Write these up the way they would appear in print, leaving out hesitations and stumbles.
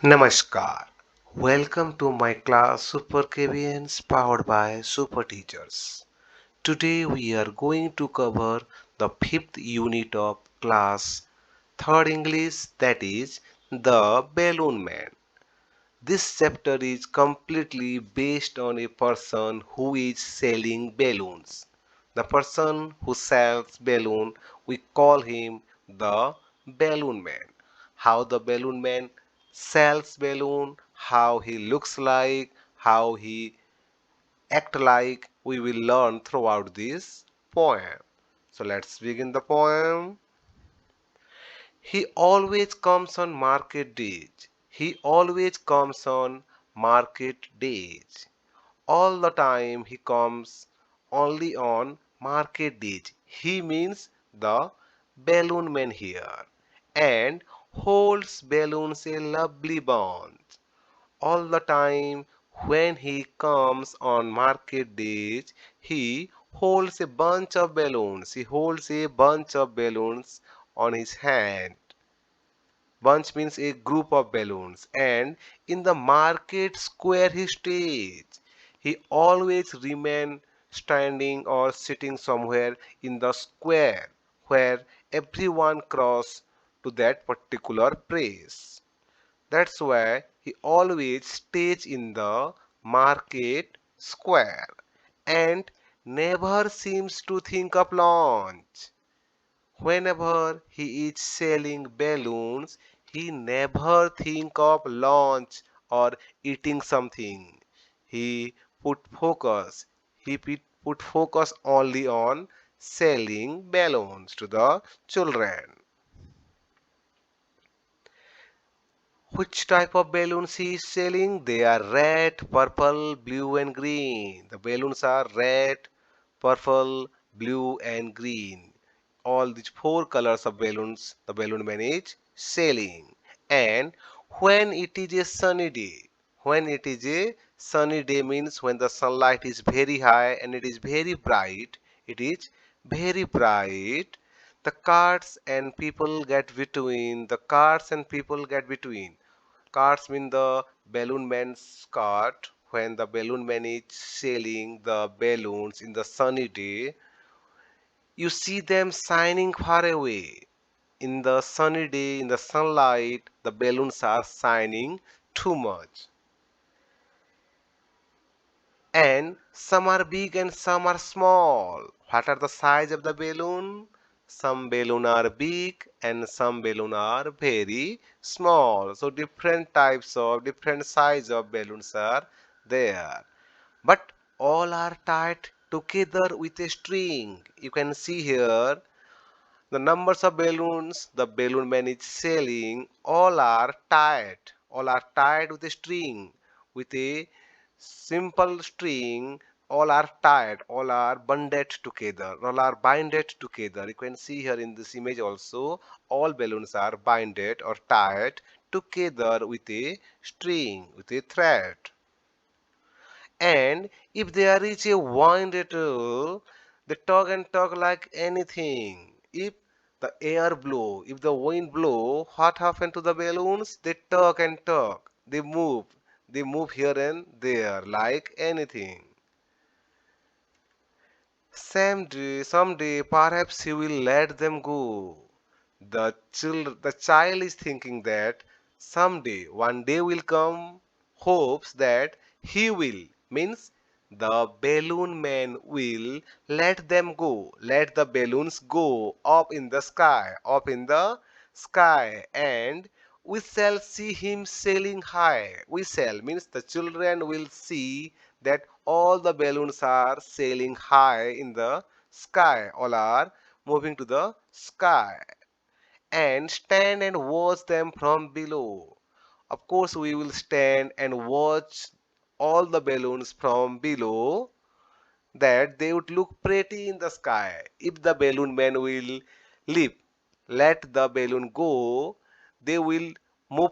Namaskar. Welcome to my class Super KVNs powered by Super Teachers. Today we are going to cover the fifth unit of class 3rd English, that is the Balloon Man. This chapter is completely based on a person who is selling balloons. The person who sells balloon, we call him the balloon man. How the balloon man sells balloon, how he looks like, how he act like, we will learn throughout this poem. So let's begin the poem. He always comes on market days. He always comes on market days. All the time he comes only on market days. He means the balloon man here and holds balloons a lovely bunch. All the time when he comes on market days, he holds a bunch of balloons. He holds a bunch of balloons on his hand. Bunch means a group of balloons. And in the market square he stays. He always remain standing or sitting somewhere in the square where everyone cross to that particular place. That's why he always stays in the market square and never seems to think of lunch. Whenever he is selling balloons, he never think of lunch or eating something. He put focus. Put focus only on selling balloons to the children. Which type of balloons he is selling? They are red, purple, blue and green. The balloons are red, purple, blue and green. All these four colors of balloons the balloon man is selling. And when it is a sunny day, when it is a sunny day means when the sunlight is very high and it is very bright, it is very bright, the carts and people get between, the carts and people get between. Carts mean the balloon man's cart. When the balloon man is selling the balloons in the sunny day, you see them shining far away. In the sunny day, in the sunlight, the balloons are shining too much. And some are big and some are small. What are the size of the balloon? Some balloon are big and some balloon are very small. So different size of balloons are there. But all are tied together with a string. You can see here the numbers of balloons the balloon man is selling, all are tied with a string, with a simple string. All are tied, all are bonded together, all are binded together. You can see here in this image also, all balloons are binded or tied together with a string, with a thread. And if there is a wind at all, they tug and tug like anything. If the air blow, if the wind blow, what happened to the balloons? They tug and tug. They move. They move here and there like anything. Someday, perhaps he will let them go. The child is thinking that someday, one day will come, hopes that he will, means the balloon man will let them go, let the balloons go up in the sky, and we shall see him sailing high. We shall means the children will see that all the balloons are sailing high in the sky, all are moving to the sky, and stand and watch them from below. Of course, we will stand and watch all the balloons from below, that they would look pretty in the sky. If the balloon man will leap, let the balloon go, they will move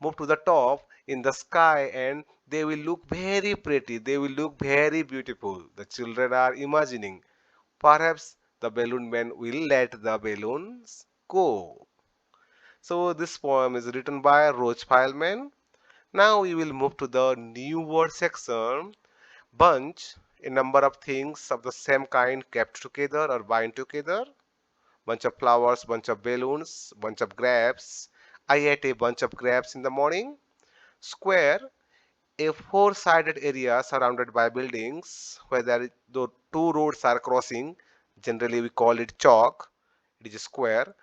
move to the top in the sky, and they will look very pretty. They will look very beautiful. The children are imagining. Perhaps the balloon man will let the balloons go. So this poem is written by Roach Fileman. Now we will move to the new word section. Bunch, a number of things of the same kind kept together or bind together. Bunch of flowers, bunch of balloons, bunch of grapes. I ate a bunch of grapes in the morning. Square, a four-sided area surrounded by buildings where the two roads are crossing. Generally, we call it chalk. It is a square.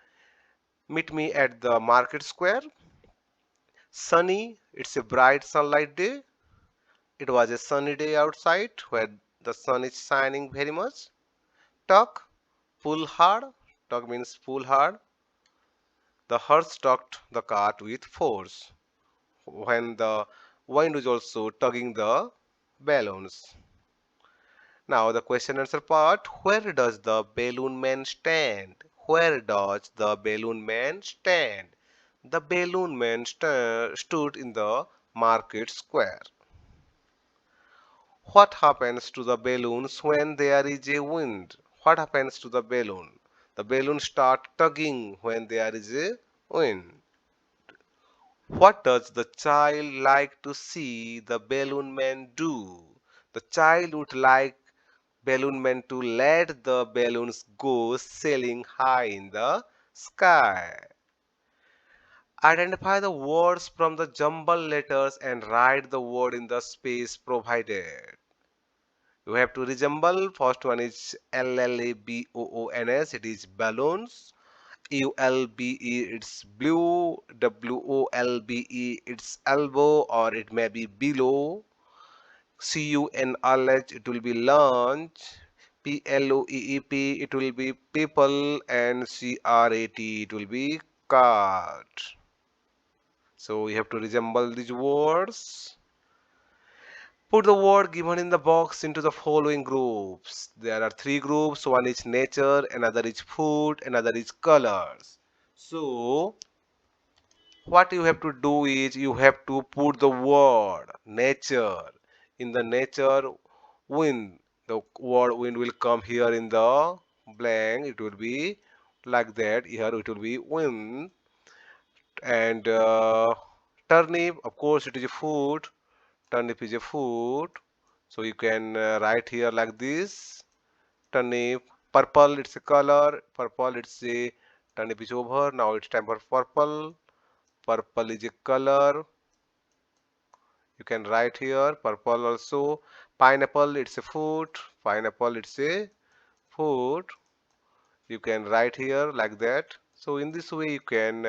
Meet me at the market square. Sunny, it's a bright sunlight day. It was a sunny day outside where the sun is shining very much. Tuck, pull hard. Tuck means pull hard. The horse tugged the cart with force when the wind was also tugging the balloons. Now the question answer part. Where does the balloon man stand? Where does the balloon man stand? The balloon man stood in the market square. What happens to the balloons when there is a wind? What happens to the balloon? The balloon start tugging when there is a wind. What does the child like to see the balloon man do? The child would like balloon man to let the balloons go sailing high in the sky. Identify the words from the jumbled letters and write the word in the space provided. You have to resemble. First one is LLABOONS. It is balloons. ULBE, it's blue. WOLBE, it's elbow, or it may be below. CUNLH, it will be lunch. PLOEEP, it will be people, and CRAT, it will be cart. So we have to resemble these words. Put the word given in the box into the following groups. There are three groups. One is nature, another is food, another is colors. So what you have to do is you have to put the word nature in the nature wind. The word wind will come here in the blank. It will be like that. Here it will be wind. And turnip, of course, it is a food. Turnip is a food. So you can write here like this. Turnip. Purple, it's a color. Purple, it's a turnip is over. Now it's time for purple. Purple is a color. You can write here purple also. Pineapple, it's a food. Pineapple, it's a food. You can write here like that. So in this way you can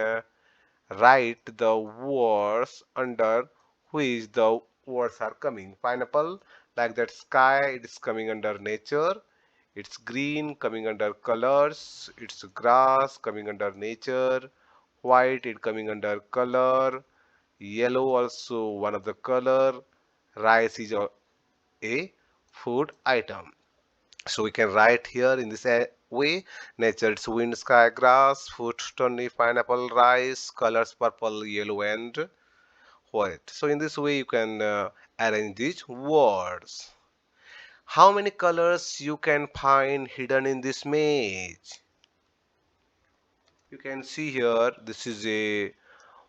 write the words under which the words are coming. Pineapple, like that sky, it is coming under nature. It's green coming under colors. It's grass coming under nature. White it coming under color. Yellow also one of the color. Rice is a food item. So we can write here in this way. Nature, it's wind, sky, grass. Food, turnip, pineapple, rice. Colors, purple, yellow, and white. So in this way you can arrange these words. How many colors you can find hidden in this maze? You can see here this is a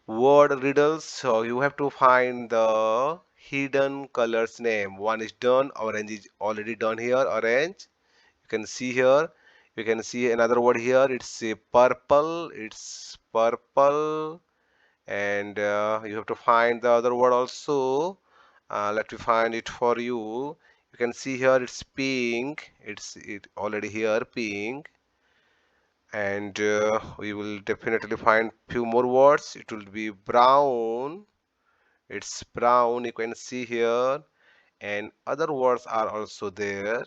word riddle, so you have to find the hidden colors name. One is done. Orange is already done here. Orange. You can see here. You can see another word here. It's a purple. It's purple. And you have to find the other word also. Let me find it for you. You can see here it's pink. It already here pink. And we will definitely find few more words. It will be brown. It's brown. You can see here. And other words are also there.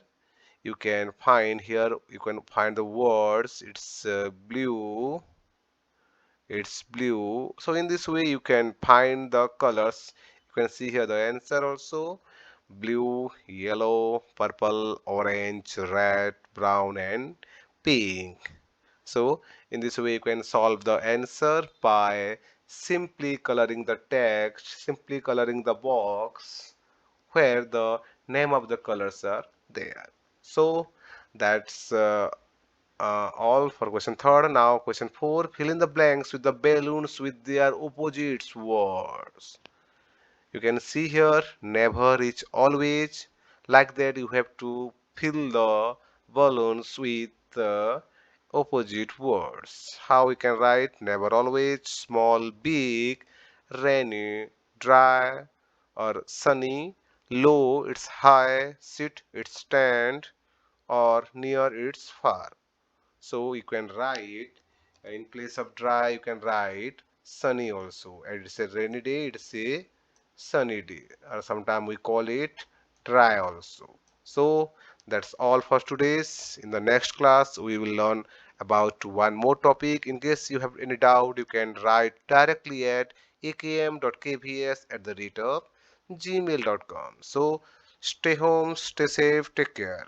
You can find here. You can find the words. It's blue. It's blue. So in this way you can find the colors. You can see here the answer also. Blue, yellow, purple, orange, red, brown, and pink. So in this way you can solve the answer by simply coloring the text, simply coloring the box where the name of the colors are there. So that's all for question third. Now question 4. Fill in the blanks with the balloons with their opposites words. You can see here never is always. Like that you have to fill the balloons with the opposite words. How we can write never always, small, big, rainy, dry or sunny, low it's high, sit it's stand or near it's far. So you can write in place of dry, you can write sunny also. And it's a rainy day, it's a sunny day. Or sometimes we call it dry also. So that's all for today's. In the next class, we will learn about one more topic. In case you have any doubt, you can write directly at akm.kvs@gmail.com. So stay home, stay safe, take care.